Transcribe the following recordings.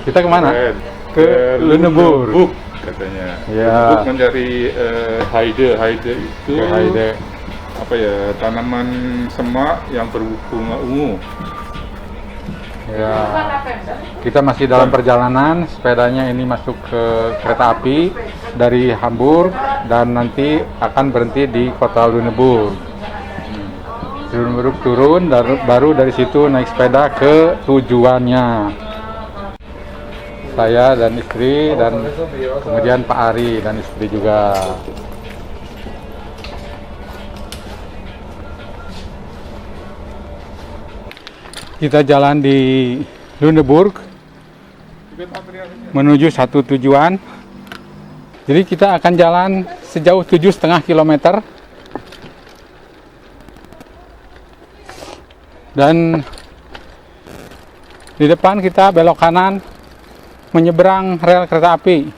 Kita kemana? Keren. Ke Lüneburg. Katanya. Ya. Lüneburg mencari Heide. Heide itu Ke Heide. apa ya, tanaman semak yang berbunga ungu. Ya. Kita masih dalam perjalanan. Sepedanya ini masuk ke kereta api dari Hamburg dan nanti akan berhenti di kota Lüneburg. Lüneburg turun, baru dari situ naik sepeda ke tujuannya. Saya dan istri dan kemudian Pak Ari dan istri juga. Kita jalan di Lüneburg menuju satu tujuan. Jadi kita akan jalan sejauh 7,5 km. Dan di depan kita belok kanan menyeberang rel kereta api.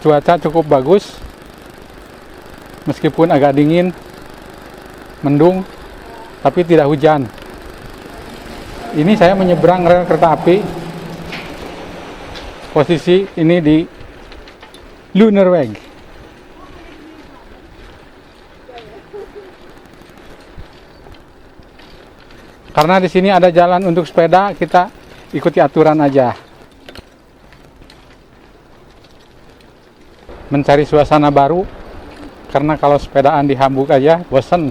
Cuaca cukup bagus, meskipun agak dingin, mendung, tapi tidak hujan. Ini saya menyeberang rel kereta api. Posisi ini di Lüneburg. Karena di sini ada jalan untuk sepeda, kita ikuti aturan aja. Mencari suasana baru, karena kalau sepedaan di Hamburg aja bosen.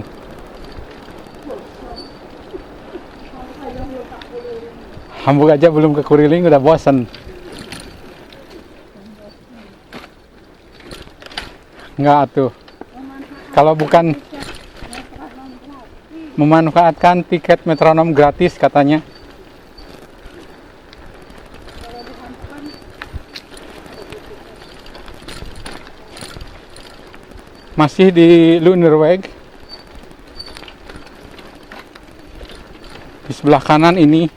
Hamburg aja belum ke Kuriling udah bosen. Enggak tuh. Kalau bukan memanfaatkan tiket metronom gratis katanya. Masih di Lüneburg. Di sebelah kanan ini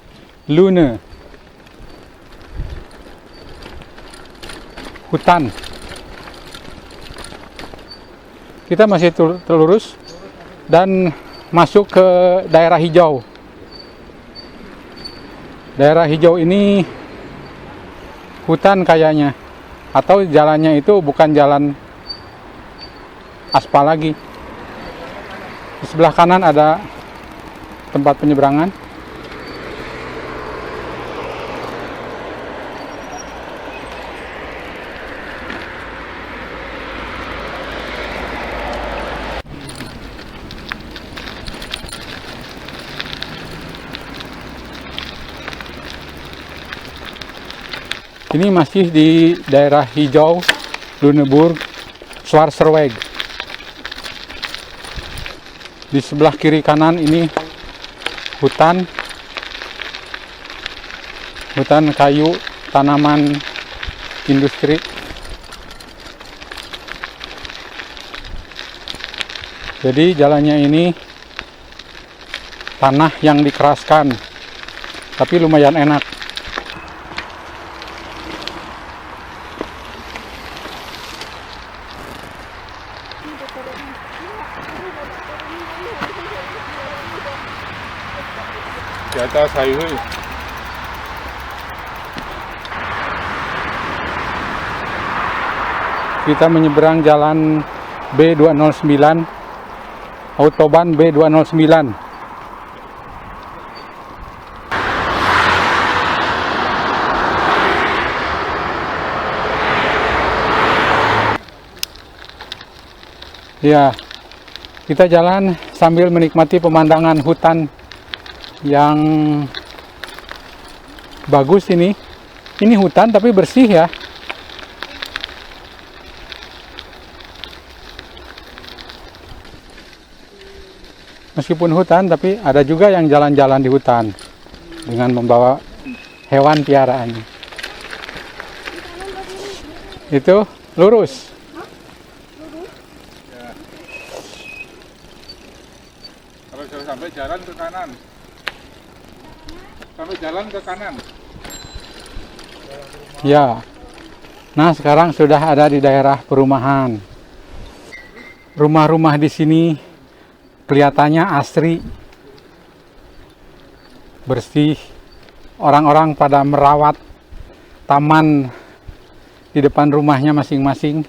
Lüne. Hutan. Kita masih lurus dan masuk ke daerah hijau. Daerah hijau ini hutan kayaknya, atau jalannya itu bukan jalan aspal lagi. Di sebelah kanan ada tempat penyeberangan. Ini masih di daerah hijau Lüneburg, Schwarzweg. Di sebelah kiri kanan ini hutan kayu, tanaman industri. Jadi jalannya ini tanah yang dikeraskan, tapi lumayan enak. Di atas highway. Kita menyeberang jalan B209, Autobahn B209. Ya, kita jalan sambil menikmati pemandangan hutan yang bagus ini. Ini hutan tapi bersih ya. Meskipun hutan tapi ada juga yang jalan-jalan di hutan dengan membawa hewan piaraan. Itu lurus. Kalau sudah sampai jalan ke kanan. Sampai jalan ke kanan. Ya. Nah, sekarang sudah ada di daerah perumahan. Rumah-rumah di sini kelihatannya asri, bersih. Orang-orang pada merawat taman di depan rumahnya masing-masing.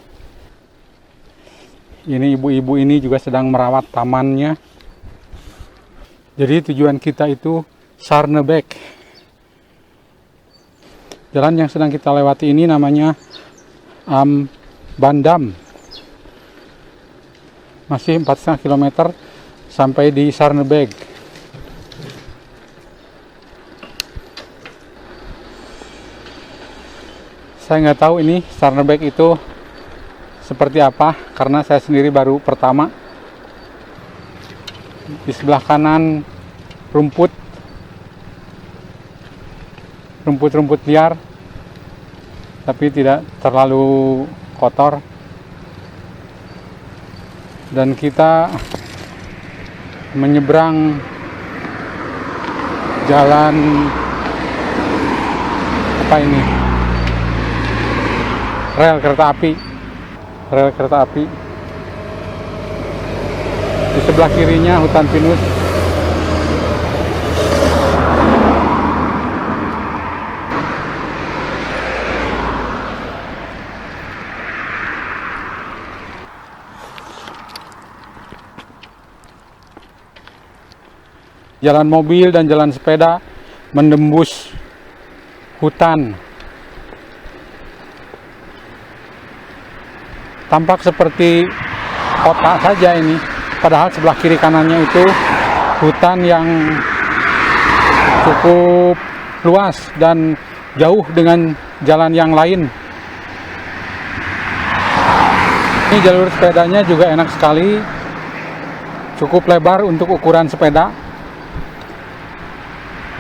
Ini ibu-ibu ini juga sedang merawat tamannya. Jadi tujuan kita itu Sarnebek. Jalan yang sedang kita lewati ini namanya Bandam. Masih 4,5 km sampai di Sarnebek. Saya nggak tahu ini Sarnebek itu seperti apa, karena saya sendiri baru pertama. Di sebelah kanan rumput liar, tapi tidak terlalu kotor. Dan kita menyeberang jalan apa ini? Rel kereta api. Di sebelah kirinya hutan pinus. Jalan mobil dan jalan sepeda menembus hutan. Tampak seperti kota saja ini, padahal sebelah kiri kanannya itu hutan yang cukup luas dan jauh dengan jalan yang lain. Ini jalur sepedanya juga enak sekali, cukup lebar untuk ukuran sepeda,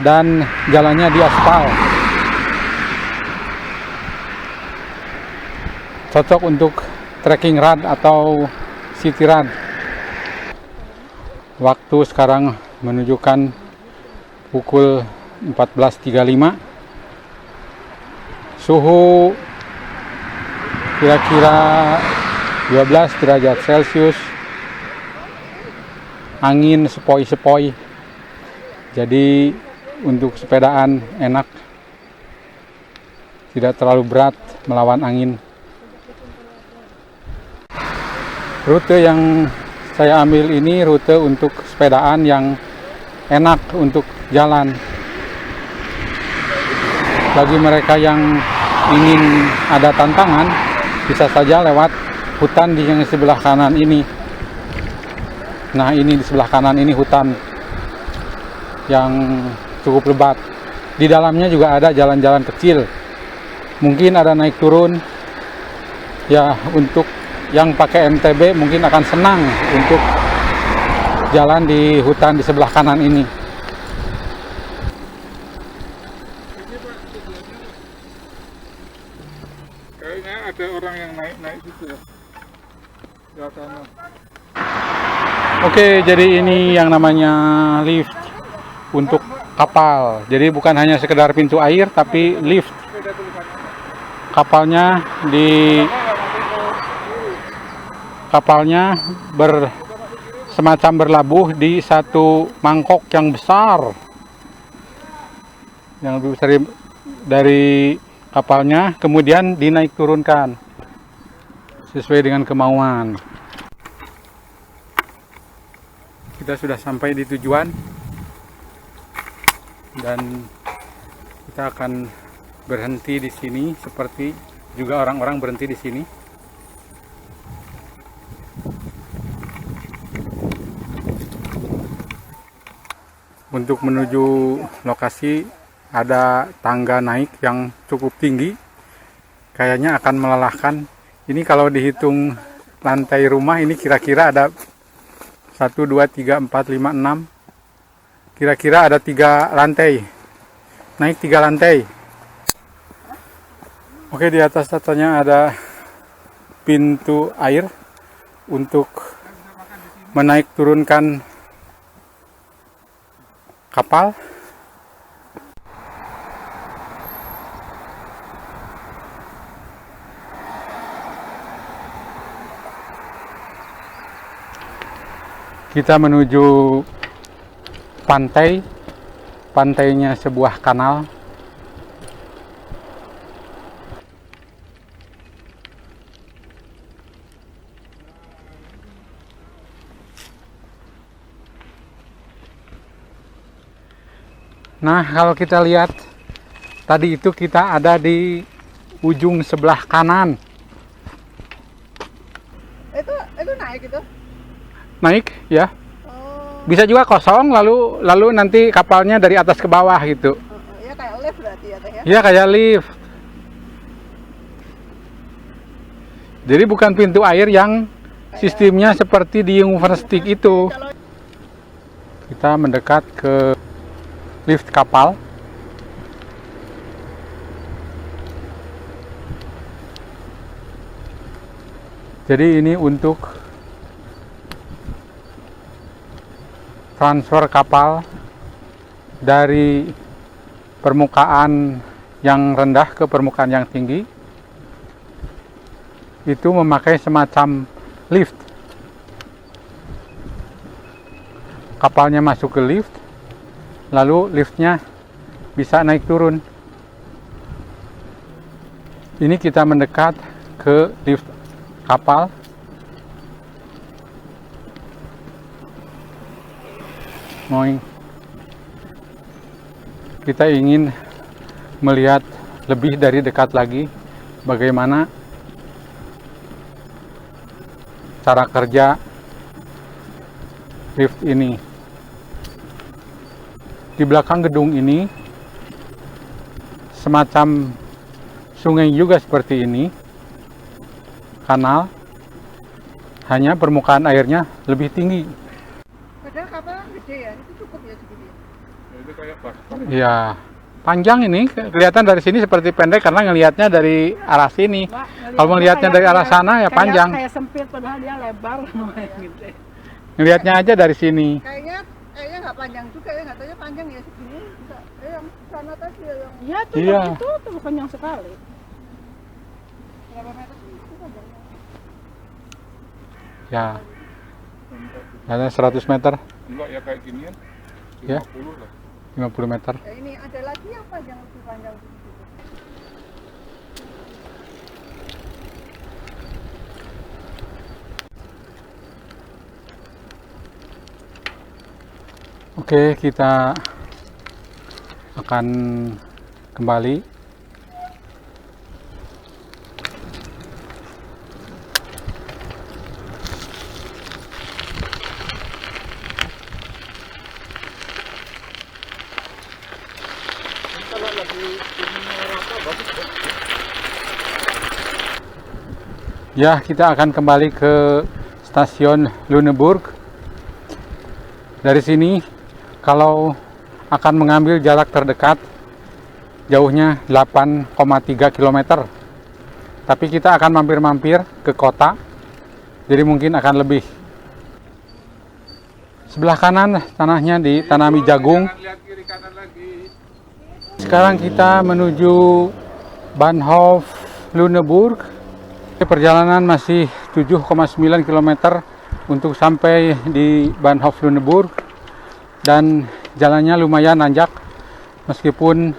dan jalannya di aspal. Cocok untuk trekking rad atau city rad. Waktu sekarang menunjukkan pukul 14.35. Suhu kira-kira 12 derajat Celcius. Angin sepoi-sepoi. Jadi untuk sepedaan enak. Tidak terlalu berat melawan angin. Rute yang saya ambil ini rute untuk sepedaan yang enak untuk jalan. Bagi mereka yang ingin ada tantangan, bisa saja lewat hutan di yang sebelah kanan ini. Nah, ini di sebelah kanan ini hutan yang cukup lebat. Di dalamnya juga ada jalan-jalan kecil. Mungkin ada naik turun. Ya, untuk yang pakai MTB mungkin akan senang untuk jalan di hutan di sebelah kanan ini. Kayaknya ada orang yang naik gitu ya. Oke, jadi ini yang namanya lift untuk kapal. Jadi bukan hanya sekedar pintu air, tapi lift. Kapalnya semacam berlabuh di satu mangkok yang besar, yang lebih besar dari kapalnya, kemudian dinaik turunkan sesuai dengan kemauan. Kita sudah sampai di tujuan dan kita akan berhenti di sini, seperti juga orang-orang berhenti di sini. Untuk menuju lokasi ada tangga naik yang cukup tinggi, kayaknya akan melelahkan. Ini kalau dihitung lantai rumah ini kira-kira ada 1, 2, 3, 4, 5, 6. Kira-kira ada 3 lantai. Naik 3 lantai. Oke, di atas datanya ada pintu air untuk menaik turunkan kapal. Kita menuju pantai, pantainya sebuah kanal. Nah, kalau kita lihat tadi itu kita ada di ujung sebelah kanan. Itu naik itu? Naik ya. Oh. Bisa juga kosong lalu nanti kapalnya dari atas ke bawah gitu. Ya kayak lift berarti ya teh ya? Iya, kayak lift. Jadi bukan pintu air yang sistemnya seperti di Universik itu. Kita mendekat ke lift kapal. Jadi ini untuk transfer kapal dari permukaan yang rendah ke permukaan yang tinggi. Itu memakai semacam lift. Kapalnya masuk ke lift, lalu liftnya bisa naik turun. Ini kita mendekat ke lift kapal. Kita ingin melihat lebih dari dekat lagi bagaimana cara kerja lift ini. Di belakang gedung ini semacam sungai juga seperti ini, kanal, hanya permukaan airnya lebih tinggi. Padahal kapal gede ya, itu cukup ya segini. Itu kayak paspor. Ya, panjang ini, kelihatan dari sini seperti pendek karena ngelihatnya dari arah sini. Kalau melihatnya dari arah sana ya panjang. Kayak sempit padahal dia lebar gitu. Ngelihatnya aja dari sini. Kayaknya nggak panjang juga ya, nggak tahu panjang ya segini. Yang sana tadi ya yang. Iya tuh, Iya. itu tuh panjang sekali. Berapa meter sih itu panjangnya? Ya, hanya 100 meter, Enggak ya kayak ginian. Ya. 50 lah. 50 meter. Ya ini ada lagi yang panjang lebih panjang gitu. Oke, kita akan kembali. Ya, kita akan kembali ke stasiun Lüneburg. Dari sini, kalau akan mengambil jarak terdekat, jauhnya 8,3 km. Tapi kita akan mampir-mampir ke kota, jadi mungkin akan lebih. Sebelah kanan tanahnya ditanami jagung. Lihat kiri kanan lagi. Sekarang kita menuju Bahnhof Lüneburg. Perjalanan masih 7,9 km untuk sampai di Bahnhof Lüneburg, dan jalannya lumayan nanjak meskipun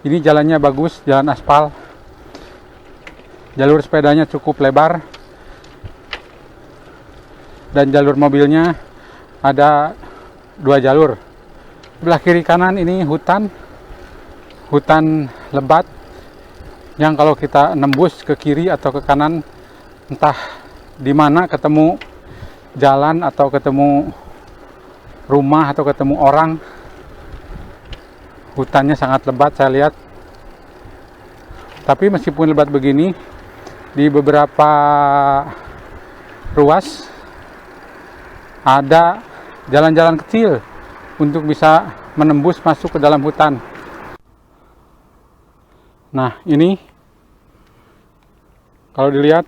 ini jalannya bagus, jalan aspal. Jalur sepedanya cukup lebar dan jalur mobilnya ada 2 jalur. Sebelah kiri kanan ini hutan lebat yang kalau kita nembus ke kiri atau ke kanan entah di mana ketemu jalan atau ketemu rumah atau ketemu orang. Hutannya sangat lebat saya lihat. Tapi meskipun lebat begini, di beberapa ruas ada jalan-jalan kecil untuk bisa menembus masuk ke dalam hutan. Nah, ini kalau dilihat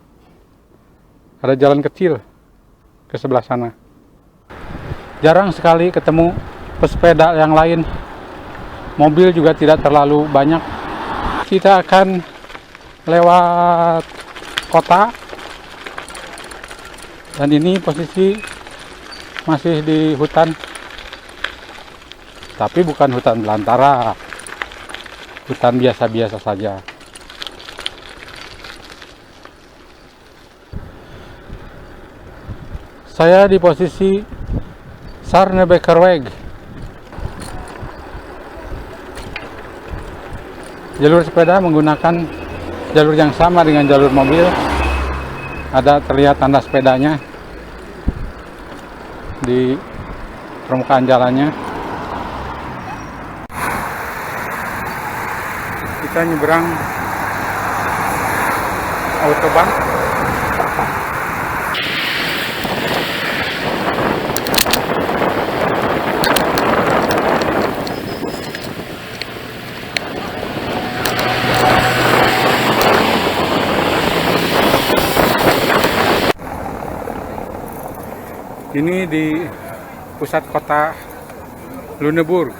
ada jalan kecil ke sebelah sana. Jarang sekali ketemu pesepeda yang lain. Mobil juga tidak terlalu banyak. Kita akan lewat kota. Dan ini posisi masih di hutan. Tapi bukan hutan belantara. Hutan biasa-biasa saja. Saya di posisi Sarnebekkerweg. Jalur sepeda menggunakan jalur yang sama dengan jalur mobil. Ada terlihat tanda sepedanya di permukaan jalannya. Kita nyebrang autobahn. Ini di pusat kota Lüneburg.